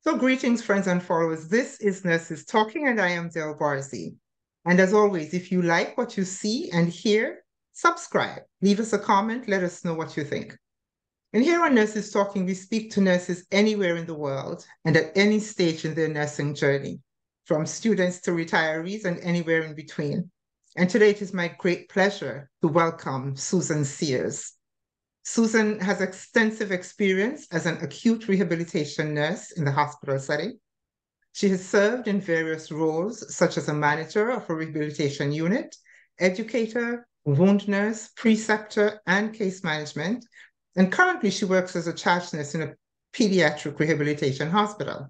So greetings, friends and followers. This is Nurses Talking, and I am Del Barzi. And as always, if you like what you see and hear, subscribe, leave us a comment, let us know what you think. And here on Nurses Talking, we speak to nurses anywhere in the world and at any stage in their nursing journey, from students to retirees and anywhere in between. And today it is my great pleasure to welcome Susan Sears. Susan has extensive experience as an acute rehabilitation nurse in the hospital setting. She has served in various roles, such as a manager of a rehabilitation unit, educator, wound nurse, preceptor, and case management. And currently she works as a charge nurse in a pediatric rehabilitation hospital.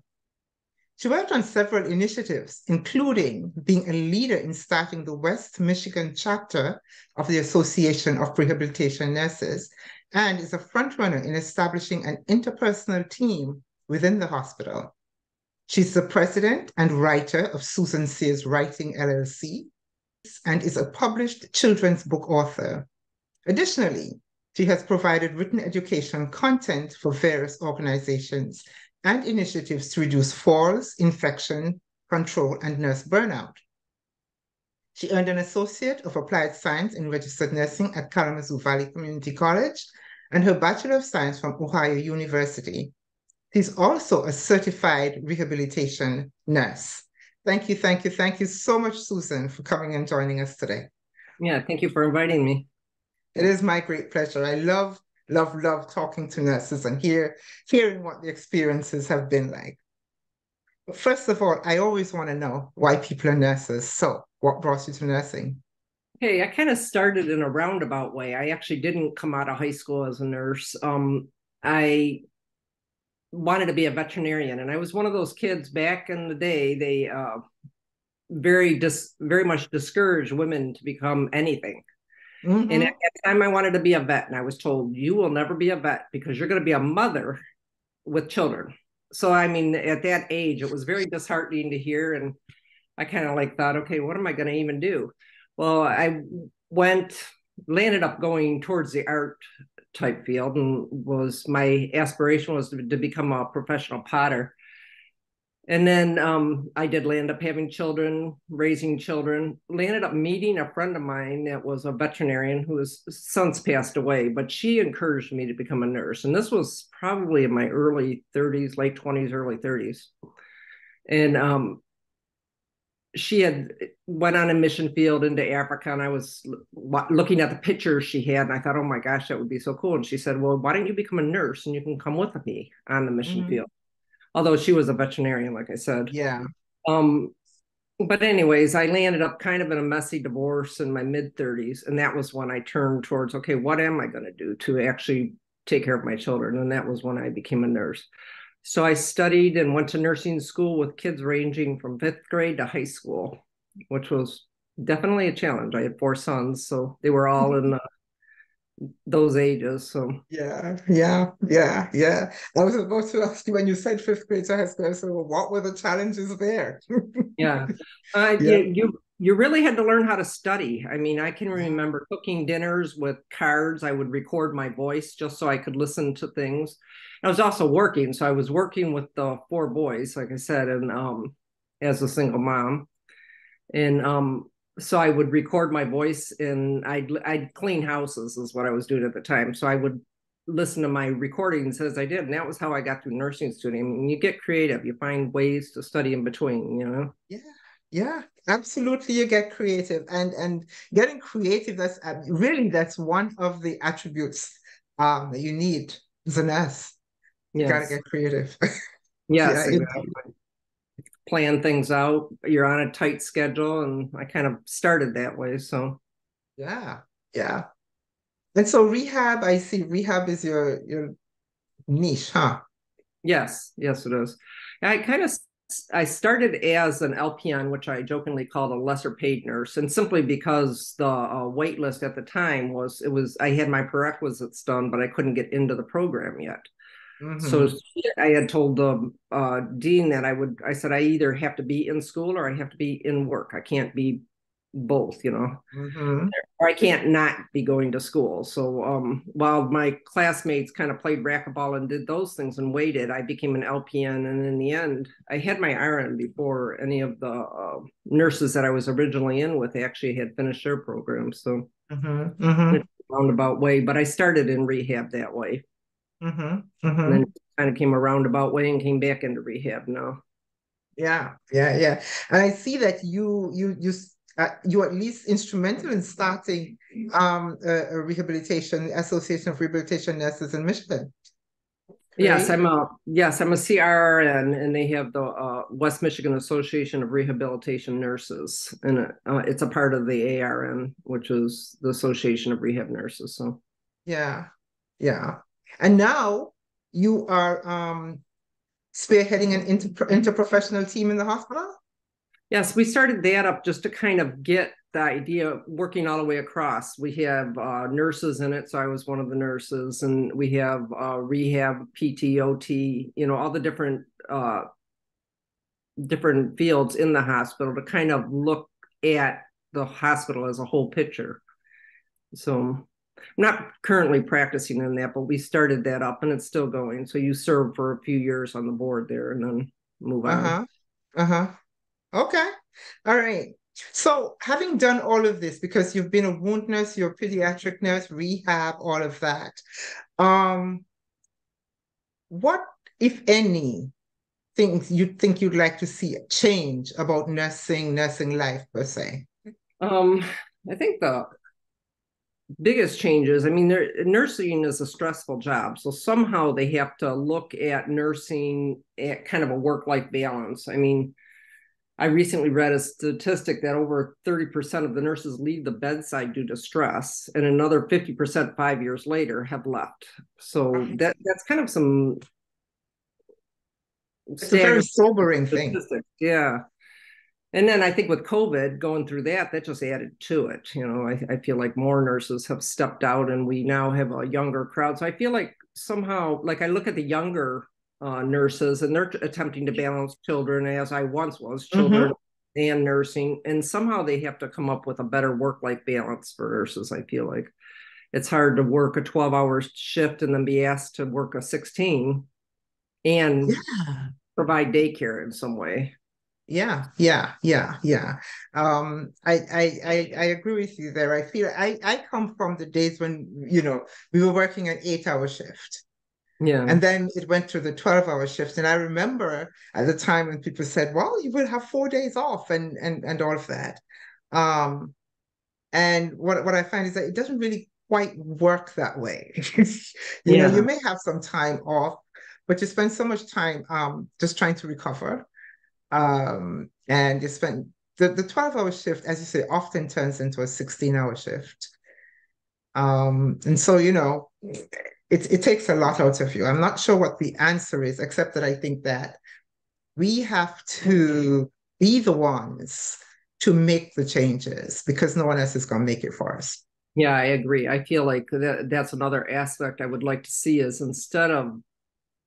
She worked on several initiatives, including being a leader in starting the West Michigan chapter of the Association of Rehabilitation Nurses, and is a frontrunner in establishing an interpersonal team within the hospital. She's the president and writer of Susan Sears Writings, LLC, and is a published children's book author. Additionally, she has provided written education content for various organizations and initiatives to reduce falls, infection control, and nurse burnout. She earned an Associate of Applied Science in Registered Nursing at Kalamazoo Valley Community College and her Bachelor of Science from Ohio University. She's also a certified rehabilitation nurse. Thank you so much, Susan, for coming and joining us today. Yeah, thank you for inviting me. It is my great pleasure. I love talking to nurses and hearing what the experiences have been like. But first of all, I always want to know why people are nurses. So what brought you to nursing? Hey, I kind of started in a roundabout way. I actually didn't come out of high school as a nurse. I wanted to be a veterinarian, and I was one of those kids back in the day. They very much discouraged women to become anything. Mm-hmm. And at that time, I wanted to be a vet, and I was told, you will never be a vet because you're going to be a mother with children. So, I mean, at that age, it was very disheartening to hear. And I kind of thought, okay, what am I going to even do? Well, I landed up going towards the art type field, and my aspiration was to become a professional potter. And then I did land up having children, raising children, landed up meeting a friend of mine that was a veterinarian who has since passed away, but she encouraged me to become a nurse. And this was probably in my early 30s, late 20s, early 30s. And she had went on a mission field into Africa, and I was looking at the pictures she had, and I thought, oh my gosh, that would be so cool. And she said, well, why don't you become a nurse and you can come with me on the mission field? Although she was a veterinarian, like I said. Yeah. But anyways, I landed up kind of in a messy divorce in my mid-30s. And that was when I turned towards, okay, what am I going to do to actually take care of my children? And that was when I became a nurse. So I studied and went to nursing school with kids ranging from 5th grade to high school, which was definitely a challenge. I had 4 sons, so they were all in those ages. So yeah. I was about to ask you when you said 5th grade to high school, so what were the challenges there? Yeah. You really had to learn how to study. I mean, I can remember cooking dinners with cards. I would record my voice just so I could listen to things. I was also working, so I was working with the 4 boys, like I said, and as a single mom. And so I would record my voice, and I'd clean houses is what I was doing at the time. So I would listen to my recordings as I did, and that was how I got through nursing student. I mean, you get creative, you find ways to study in between, you know. Yeah, absolutely. You get creative, and getting creative. That's one of the attributes that you need as a nurse. You gotta get creative. Yes, exactly. Plan things out. You're on a tight schedule, and I kind of started that way. So yeah. And so rehab, I see rehab is your niche, huh? Yes, it is. I started as an LPN, which I jokingly called a lesser paid nurse, and simply because the wait list at the time I had my prerequisites done, but I couldn't get into the program yet. So I had told the dean that I said, I either have to be in school or I have to be in work. I can't be both, Mm-hmm. or I can't not be going to school. So while my classmates kind of played racquetball and did those things and waited, I became an LPN. And in the end, I had my RN before any of the nurses that I was originally in with actually had finished their program. So Mm-hmm. Mm-hmm. it's a roundabout way, but I started in rehab that way. Mm-hmm. And then Mm-hmm. kind of came a roundabout way and came back into rehab now. Yeah, yeah, yeah. And I see that you at least instrumental in starting a rehabilitation Association of Rehabilitation Nurses in Michigan, Yes, right? I'm a CRRN, and they have the West Michigan Association of Rehabilitation Nurses, and it's a part of the ARN, which is the Association of Rehab Nurses. So Yeah, yeah. And now you are spearheading an interprofessional team in the hospital? yes, we started that up just to kind of get the idea working all the way across. We have nurses in it, so I was one of the nurses, and we have rehab, PTOT, all the different fields in the hospital to kind of look at the hospital as a whole picture. So I'm not currently practicing in that, but we started that up and it's still going. So you serve for a few years on the board there and then move on. Uh-huh. Uh-huh. Okay. All right. So having done all of this, because you've been a wound nurse, you're a pediatric nurse, rehab, all of that, um, what, if any, things you think you'd like to see change about nursing life per se? Um, I think the biggest changes, I mean, nursing is a stressful job. So somehow they have to look at nursing at kind of a work-life balance. I mean, I recently read a statistic that over 30% of the nurses leave the bedside due to stress, and another 50% 5 years later have left. So that's kind of some It's a very staggering sobering thing. statistics. Yeah. And then I think with COVID going through that just added to it. I feel like more nurses have stepped out and we now have a younger crowd. So I feel like somehow, like I look at the younger nurses and they're attempting to balance children as I once was, children Mm-hmm. and nursing. And somehow they have to come up with a better work-life balance for nurses. I feel like it's hard to work a 12-hour shift and then be asked to work a 16 and Yeah. provide daycare in some way. Yeah, yeah, yeah, yeah. I agree with you there. I feel I come from the days when, we were working an 8-hour shift. Yeah. And then it went to the 12-hour shift. And I remember at the time when people said, well, you will have 4 days off and all of that. Um, and what I find is that it doesn't really quite work that way. You Yeah. may have some time off, but you spend so much time just trying to recover. And you spend the 12-hour shift, as you say, often turns into a 16-hour shift. And so, it takes a lot out of you. I'm not sure what the answer is, except that I think that we have to be the ones to make the changes because no one else is going to make it for us. Yeah, I agree. I feel like that's another aspect I would like to see is instead of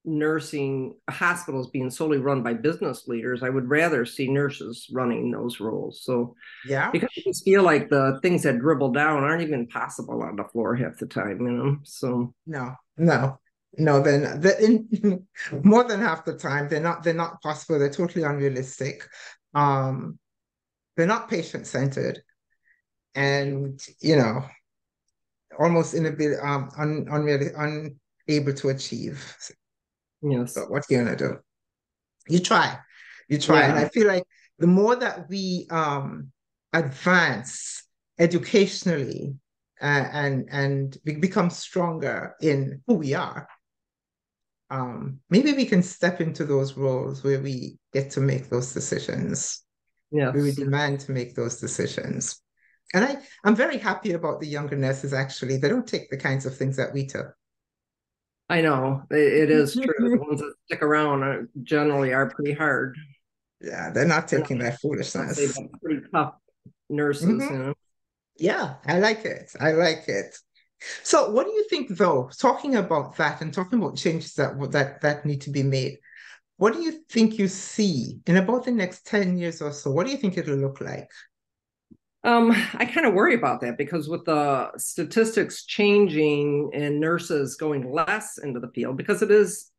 nursing hospitals being solely run by business leaders, I would rather see nurses running those roles. So Yeah. because I just feel like the things that dribble down aren't even possible on the floor half the time. So No, no, no. Then more than half the time they're not possible. They're totally unrealistic. Um, they're not patient-centered, and almost in a bit unreally unable to achieve. yes. But what you're gonna do? You try, and I Yeah. feel like the more that we advance educationally and we become stronger in who we are, maybe we can step into those roles where we get to make those decisions, where we Yes. demand to make those decisions. And I'm very happy about the younger nurses, actually. They don't take the kinds of things that we took. I know it is true. The ones that stick around generally are pretty hard. Yeah, they're not And taking that I'll say foolishness. that pretty tough Mhm. nurses. Yeah, I like it. I like it. So, what do you think, though? Talking about that and talking about changes that need to be made, what do you think you see in about the next 10 years or so? What do you think it'll look like? I kind of worry about that because with the statistics changing and nurses going less into the field, because it is,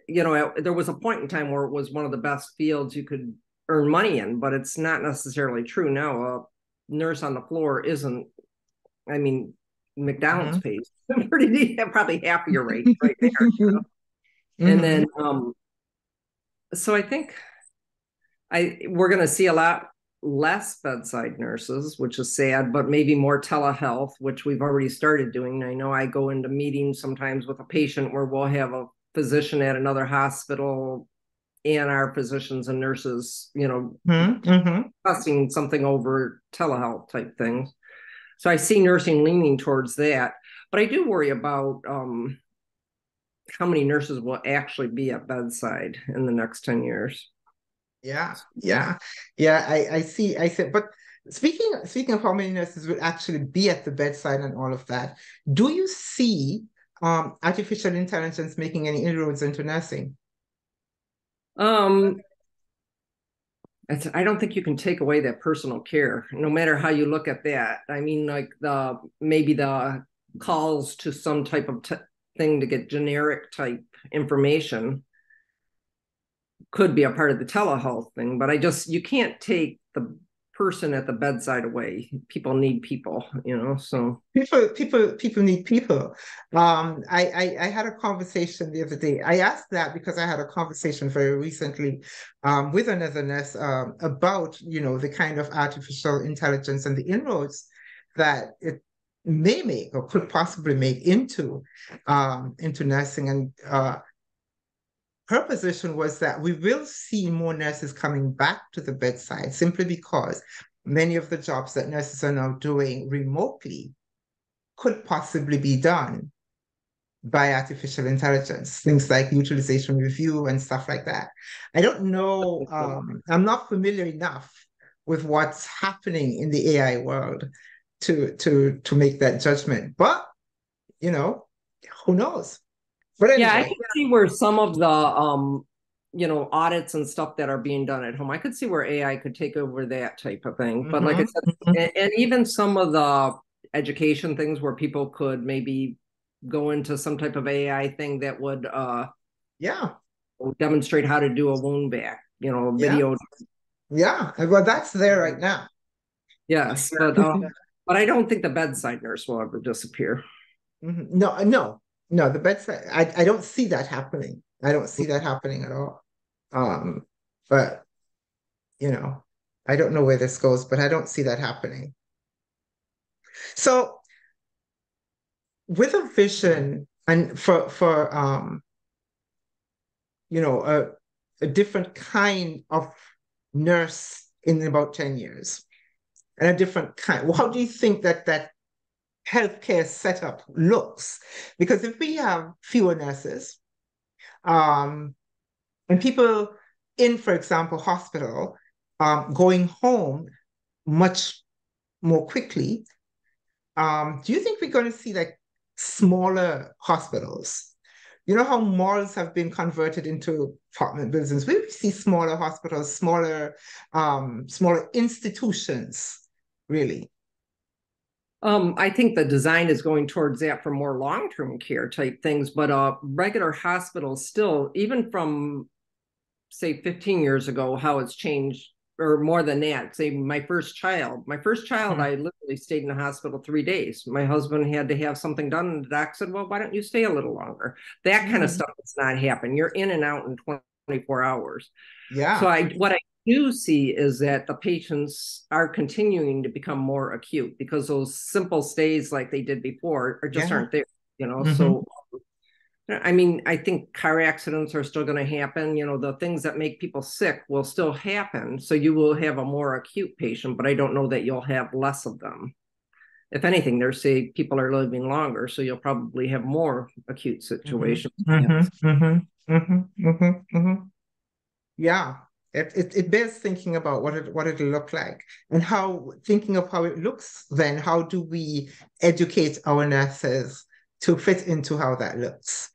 there was a point in time where it was one of the best fields you could earn money in, but it's not necessarily true now. A nurse on the floor isn't, I mean, McDonald's pays pretty probably half of your rate right there. And then, so I think we're going to see a lot less bedside nurses, which is sad, but maybe more telehealth, which we've already started doing. I know I go into meetings sometimes with a patient where we'll have a physician at another hospital and our physicians and nurses, discussing something over telehealth type things. So I see nursing leaning towards that, but I do worry about how many nurses will actually be at bedside in the next 10 years. Yeah. I see. But speaking of how many nurses will actually be at the bedside and all of that, do you see artificial intelligence making any inroads into nursing? I don't think you can take away that personal care, no matter how you look at that. I mean, like maybe the calls to some type of thing to get generic type information could be a part of the telehealth thing, but you can't take the person at the bedside away. People need people, so people need people. I had a conversation the other day. I asked that because I had a conversation very recently with another nurse about, the kind of artificial intelligence and the inroads that it may make or could possibly make into nursing. And her position was that we will see more nurses coming back to the bedside simply because many of the jobs that nurses are now doing remotely could possibly be done by artificial intelligence, things like utilization review and stuff like that. I don't know, I'm not familiar enough with what's happening in the AI world to make that judgment, but who knows? But anyway. Yeah, I can see where some of the audits and stuff that are being done at home, I could see where AI could take over that type of thing. But like I said, and even some of the education things where people could maybe go into some type of AI thing that would demonstrate how to do a wound back, video. Yeah, well, that's there right now. Yes, but I don't think the bedside nurse will ever disappear. No, the bedside, I don't see that happening. I don't see that happening at all. But, I don't know where this goes, but I don't see that happening. So with a vision and for a different kind of nurse in about 10 years and a different kind, how do you think that healthcare setup looks? Because if we have fewer nurses, and people in, for example, hospital, going home much more quickly, do you think we're going to see like smaller hospitals? You know how malls have been converted into apartment buildings? We see smaller hospitals, smaller institutions, really. I think the design is going towards that for more long-term care type things, but regular hospitals still, even from say 15 years ago, how it's changed, or more than that. Say my first child, I literally stayed in the hospital 3 days. My husband had to have something done, and the doc said, well, why don't you stay a little longer? That kind of stuff does not happen. You're in and out in 24 hours. Yeah. So what I do see is that the patients are continuing to become more acute because those simple stays like they did before aren't there, So I mean, I think car accidents are still going to happen. The things that make people sick will still happen. So you will have a more acute patient, but I don't know that you'll have less of them. If anything, they're saying people are living longer, so you'll probably have more acute situations. Yeah. It bears thinking about what it'll look like, and thinking of how it looks, then how do we educate our nurses to fit into how that looks?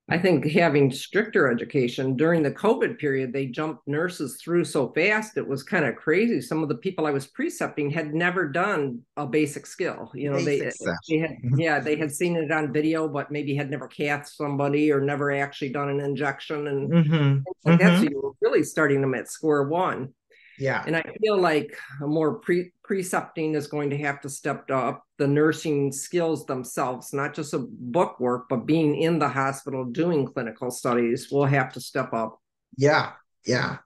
I think having stricter education during the COVID period, they jumped nurses through so fast. It was kind of crazy. Some of the people I was precepting had never done a basic skill. You know, Basic stuff. they had, yeah, they had seen it on video, but maybe had never cathed somebody or never actually done an injection and things like that. So you were really starting them at square one. Yeah. And I feel like a more precepting is going to have to step up the nursing skills themselves, not just a book work, but being in the hospital doing clinical studies will have to step up. Yeah, yeah,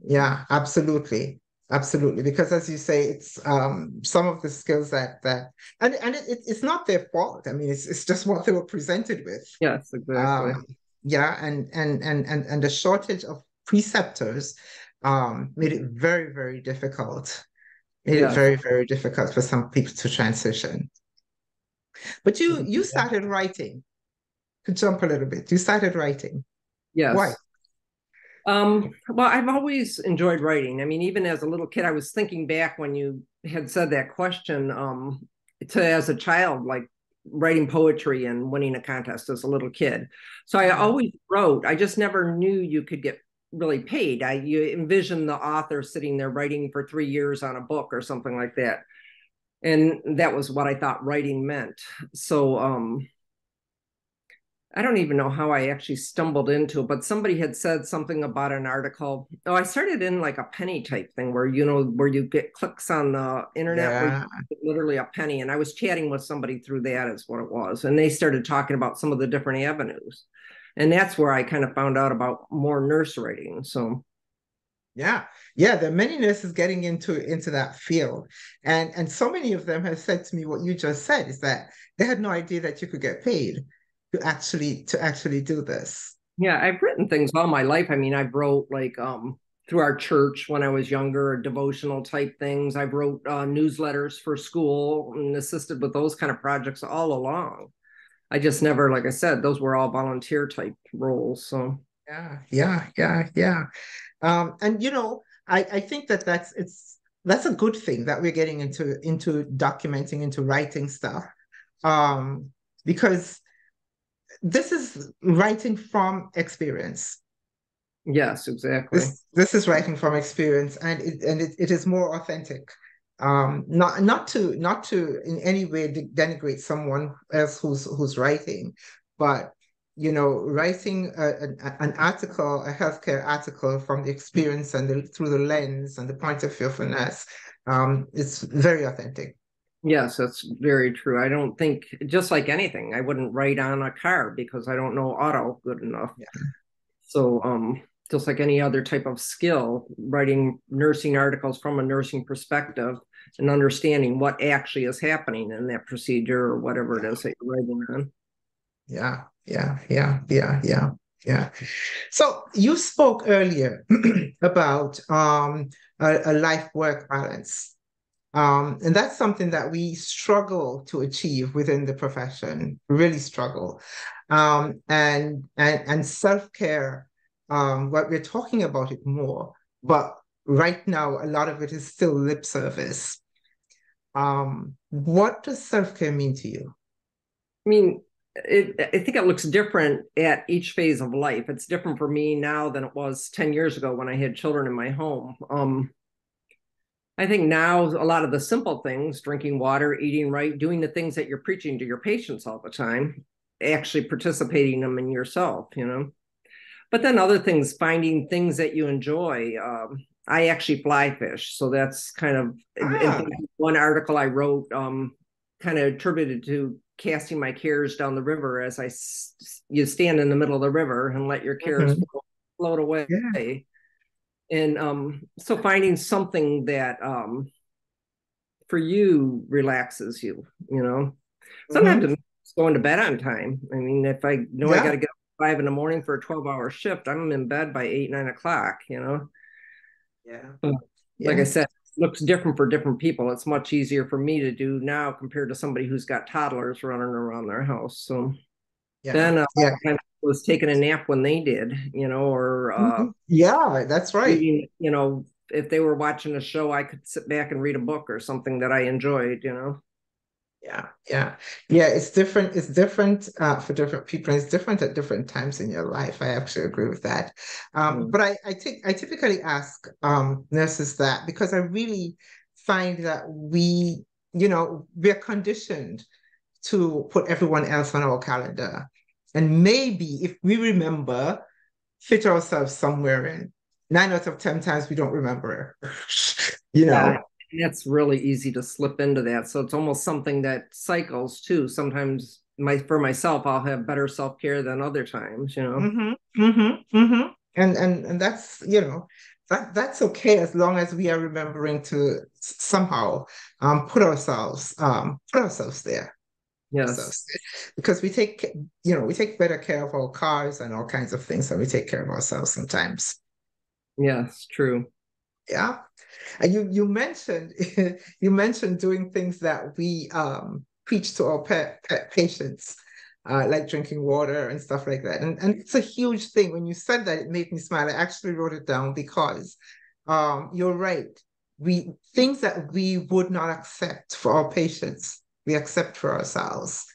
yeah, absolutely. Absolutely. Because as you say, it's some of the skills and it's not their fault. I mean, it's just what they were presented with. Yes, exactly. Yeah, and the shortage of preceptors made it very, very difficult. Made it Yes. very, very difficult for some people to transition. But you started writing. To jump a little bit, you started writing. Why? Yes. Well, I've always enjoyed writing. I mean, even as a little kid, I was thinking back when you had said that question, to as a child, like writing poetry and winning a contest as a little kid. So I always wrote. I just never knew you could get really paid. You envisioned the author sitting there writing for 3 years on a book or something like that. And that was what I thought writing meant. So I don't even know how I actually stumbled into it, but somebody had said something about an article. Oh, I started in like a penny type thing where, you know, where you get clicks on the internet where you get literally a penny. And I was chatting with somebody through that is what it was. And they started talking about some of the different avenues. And that's where I kind of found out about more nurse writing. So yeah, there are many nurses getting into that field. And so many of them have said to me what you just said is that they had no idea that you could get paid to actually do this. yeah, I've written things all my life. I mean, I've wrote like through our church when I was younger, devotional type things. I've wrote newsletters for school and assisted with those kind of projects all along. I just never, like I said, those were all volunteer type roles. So Yeah. And you know, I think that's a good thing that we're getting into documenting, into writing stuff. Because this is writing from experience. yes, exactly. This is writing from experience, and it is more authentic. Not to in any way denigrate someone else who's writing, but you know, writing an article, a healthcare article from the experience and through the lens and the point of view of a nurse, it's very authentic. Yes, that's very true. I don't think, just like anything, I wouldn't write on a car because I don't know auto good enough. Yeah. So, just like any other type of skill, writing nursing articles from a nursing perspective and understanding what actually is happening in that procedure or whatever it is that you're writing on. Yeah. So you spoke earlier about a life-work balance. And that's something that we struggle to achieve within the profession, really struggle. And self-care, what we're talking about it more, but right now a lot of it is still lip service. What does self-care mean to you? I mean, I think it looks different at each phase of life. It's different for me now than it was 10 years ago when I had children in my home. I think now a lot of the simple things, drinking water, eating right, doing the things that you're preaching to your patients all the time, actually participating them in yourself, you know. But then other things, finding things that you enjoy. I actually fly fish, so that's kind of one article I wrote, kind of attributed to casting my cares down the river as you stand in the middle of the river and let your cares float away. Yeah. And so finding something that for you relaxes you, you know. Sometimes it's going to bed on time. I mean, if I know I got to get up at 5 in the morning for a 12-hour shift, I'm in bed by 8, 9 o'clock, you know. Yeah. Like I said, it looks different for different people. It's much easier for me to do now compared to somebody who's got toddlers running around their house. So then I was taking a nap when they did, you know, or yeah, that's right. reading, you know, if they were watching a show, I could sit back and read a book or something that I enjoyed, you know. Yeah. It's different. It's different for different people. It's different at different times in your life. I actually agree with that. Mm. But I typically ask nurses that because I really find that we're conditioned to put everyone else on our calendar, and maybe if we remember, fit ourselves somewhere in. 9 out of 10 times we don't remember. you Yeah, know. that's really easy to slip into that. So it's almost something that cycles too. Sometimes for myself, I'll have better self-care than other times, you know. And that's that's okay as long as we are remembering to somehow put ourselves there. Yes. Ourselves there. Because we take better care of our cars and all kinds of things, and we take care of ourselves sometimes. Yes, true. Yeah. And you mentioned you mentioned doing things that we preach to our pet patients, like drinking water and stuff like that. And it's a huge thing. When you said that, it made me smile. I actually wrote it down because you're right. We things that we would not accept for our patients, we accept for ourselves.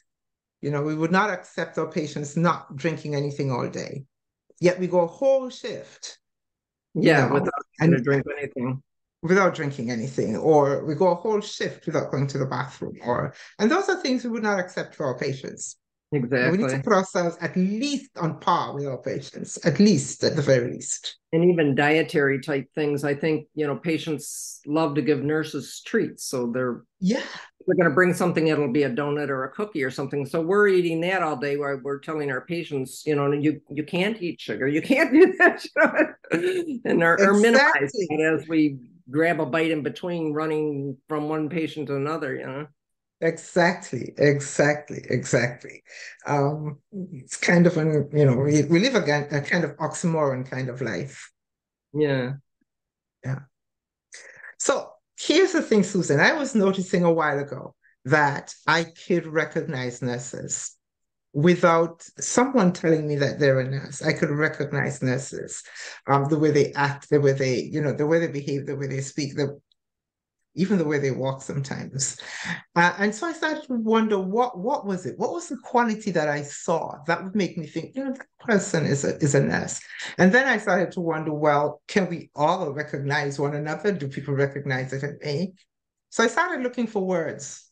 We would not accept our patients not drinking anything all day. Yet we go a whole shift, you Yeah, know, without having and to drink anything. without drinking anything, or we go a whole shift without going to the bathroom, and those are things we would not accept for our patients. And we need to Exactly. put ourselves at least on par with our patients, at least, at the very least. And even dietary type things. I think, patients love to give nurses treats. So Yeah, they're going to bring something, it'll be a donut or a cookie or something. So we're eating that all day while we're telling our patients, you can't eat sugar, you can't do that, and or minimize exactly. it as we grab a bite in between running from one patient to another. Exactly. It's kind of we live a kind of oxymoron kind of life. Yeah. Yeah. So here's the thing, Susan. I was noticing a while ago that I could recognize nurses without someone telling me that they're a nurse. I could recognize nurses, the way they act, the way they behave, the way they speak, even the way they walk sometimes. And so I started to wonder what was it? What was the quality that I saw that would make me think, that person is a nurse? And then I started to wonder, well, can we all recognize one another? Do people recognize it in me? So I started looking for words.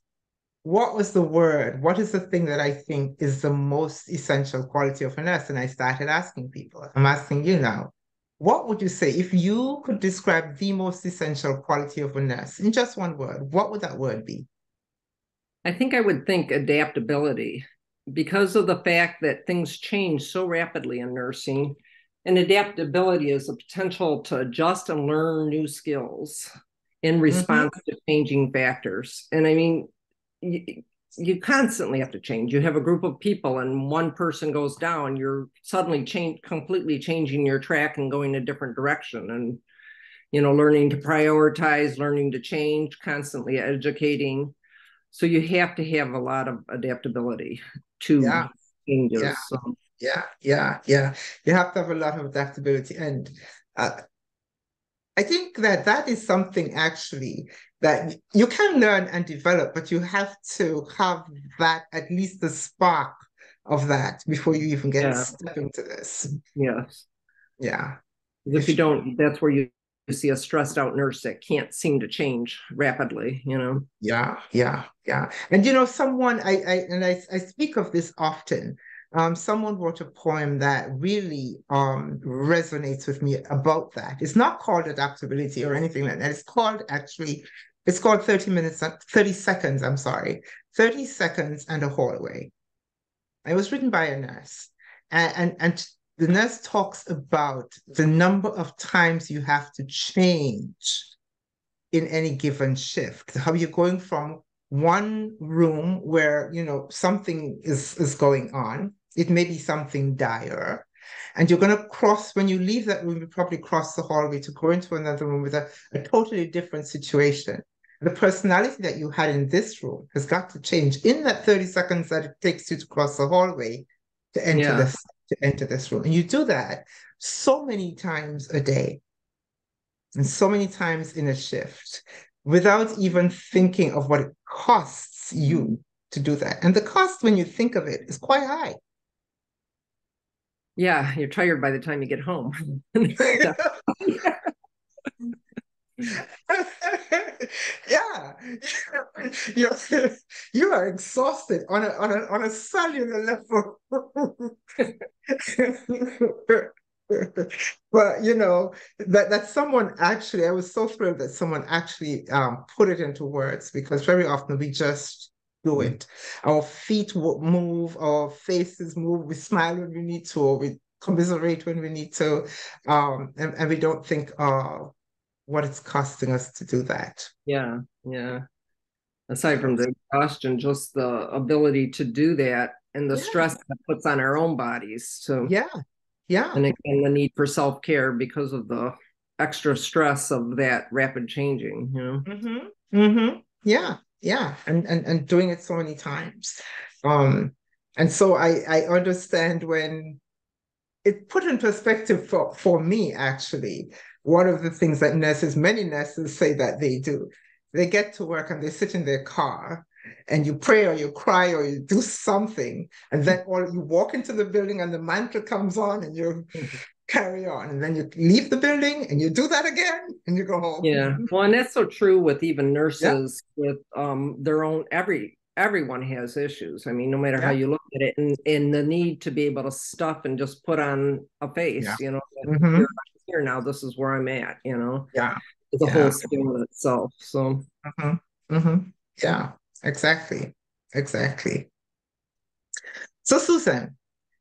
What was the word? What is the thing that I think is the most essential quality of a nurse? And I started asking people. I'm asking you now, what would you say if you could describe the most essential quality of a nurse in just one word? What would that word be? I think I would think adaptability because of the fact that things change so rapidly in nursing. And adaptability is the potential to adjust and learn new skills in Mm-hmm. response to changing factors. And I mean, you constantly have to change. You have a group of people and one person goes down, you're suddenly completely changing your track and going a different direction. And, learning to prioritize, learning to change, constantly educating. So you have to have a lot of adaptability to Yeah, yeah, changes. So, yeah. You have to have a lot of adaptability. And uh, I think that that is something actually that you can learn and develop, but you have to have that, at least the spark of that before you even get yeah, step into this. yes. Yeah. If you If don't, that's where you see a stressed out nurse that can't seem to change rapidly. Yeah. And I speak of this often. Someone wrote a poem that really resonates with me about that. It's not called adaptability or anything like that. It's called 30 seconds, I'm sorry. 30 seconds and a hallway. It was written by a nurse. And the nurse talks about the number of times you have to change in any given shift, how you're going from one room where something is going on. It may be something dire, and you're going to cross, when you leave that room, you probably cross the hallway to go into another room with a totally different situation. The personality that you had in this room has got to change in that 30 seconds that it takes you to cross the hallway to enter Yeah. this room. And you do that so many times a day and so many times in a shift without even thinking of what it costs you to do that. And the cost, when you think of it, is quite high. Yeah, you're tired by the time you get home. Yeah, you're, you are exhausted on a cellular level. But that someone actually, I was so thrilled that someone actually put it into words, because very often we just do it. Our feet move, our faces move, we smile when we need to, or we commiserate when we need to, and we don't think, what it's costing us to do that. Yeah, yeah. Aside from the exhaustion, just the ability to do that and the Yeah, stress that puts on our own bodies. So, yeah, yeah. and again, the need for self-care because of the extra stress of that rapid changing, Yeah, yeah. And doing it so many times. And so I understand when it put in perspective for me, actually, one of the things that many nurses say that they do, they get to work and they sit in their car and you pray or you cry or you do something, and then or you walk into the building and the mantra comes on and you carry on, and then you leave the building and you do that again and you go home. Yeah. Well, and that's so true with even Yeah, nurses with their own everyone has issues. I mean, no matter how yeah, you look at it, and the need to be able to stuff and just put on a face, yeah. here, Hmm. here now, this is where I'm at, Yeah, it's a whole yeah. skill in itself. So Hmm. Hmm. Yeah, exactly. Exactly. So, Susan,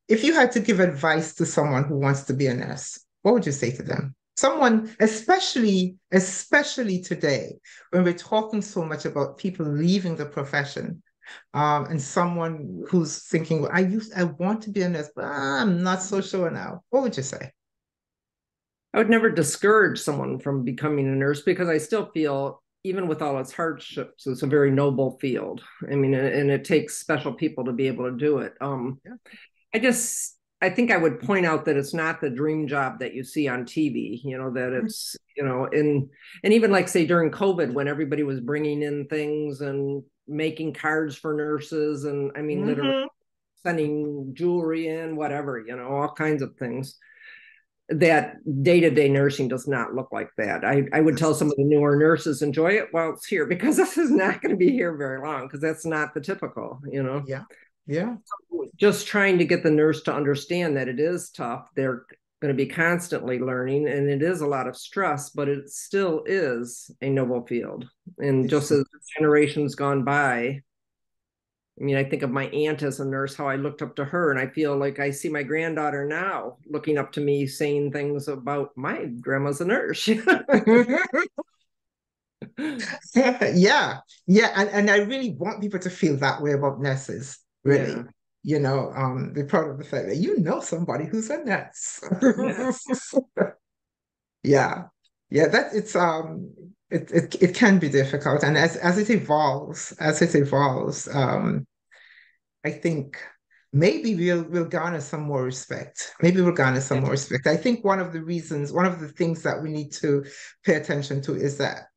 if you had to give advice to someone who wants to be a nurse, what would you say to them? Someone, especially today, when we're talking so much about people leaving the profession, and someone who's thinking, well, I want to be a nurse, but I'm not so sure now. What would you say? I would never discourage someone from becoming a nurse, because I still feel, even with all its hardships, it's a very noble field. I mean, and it takes special people to be able to do it. Yeah. I think I would point out that it's not the dream job that you see on TV, that it's, and even like say during COVID, when everybody was bringing in things and making cards for nurses, and I mean, literally Hmm. sending jewelry in, whatever, all kinds of things. That day-to-day nursing does not look like that. I would tell some of the newer nurses, enjoy it while it's here, because this is not going to be here very long, because that's not the typical. Yeah. Yeah. Just trying to get the nurse to understand that it is tough. They're going to be constantly learning, and it is a lot of stress, but it still is a noble field. And just as generations gone by, I mean, I think of my aunt as a nurse, how I looked up to her, and I feel like I see my granddaughter now looking up to me, saying things about my grandma's a nurse. Yeah. Yeah. And I really want people to feel that way about nurses, Yeah. really. They're proud of the fact that somebody who's a nurse. Yeah. Yeah. Yeah, it can be difficult. And as it evolves, I think maybe we'll garner some more respect. Maybe we'll garner some more respect. I think one of the things that we need to pay attention to is that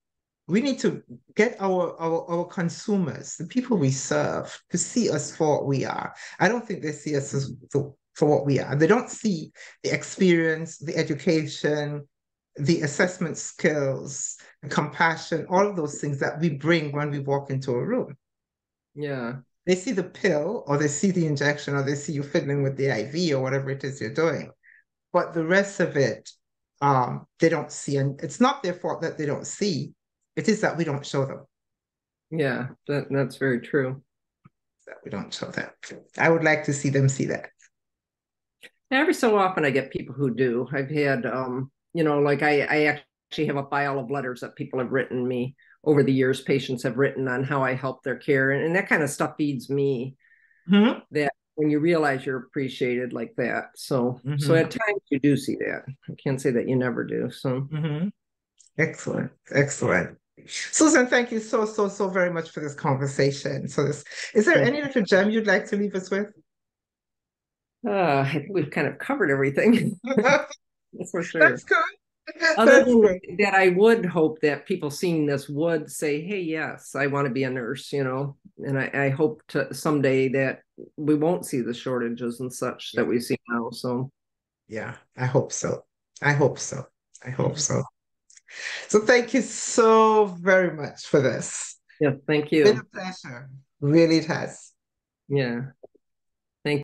we need to get our consumers, the people we serve, to see us for what we are. I don't think they see us for what we are. They don't see the experience, the education, the assessment skills, the compassion, all of those things that we bring when we walk into a room. Yeah. They see the pill, or they see the injection, or they see you fiddling with the IV or whatever it is you're doing. But the rest of it, they don't see. And it's not their fault that they don't see. It is that we don't show them. Yeah. That's very true. That we don't show them. I would like to see them see that. Every so often I get people who do. I've had, like I actually have a file of letters that people have written me over the years. Patients have written on how I help their care. And that kind of stuff feeds me, Mm-hmm. that when you realize you're appreciated like that. So Mm-hmm. at times you do see that. I can't say that you never do. So Mm-hmm. Excellent. Excellent. Susan, thank you so very much for this conversation. Is there any little gem you'd like to leave us with? I think we've kind of covered everything. That's For sure. good. Other That's than good. that, I would hope that people seeing this would say, hey, yes, I want to be a nurse, and I hope to someday that we won't see the shortages and such that we see now. So, Yeah, I hope so. I hope so. I hope so. So thank you so very much for this. yeah, thank It's been you. a pleasure. Really, it has. Yeah.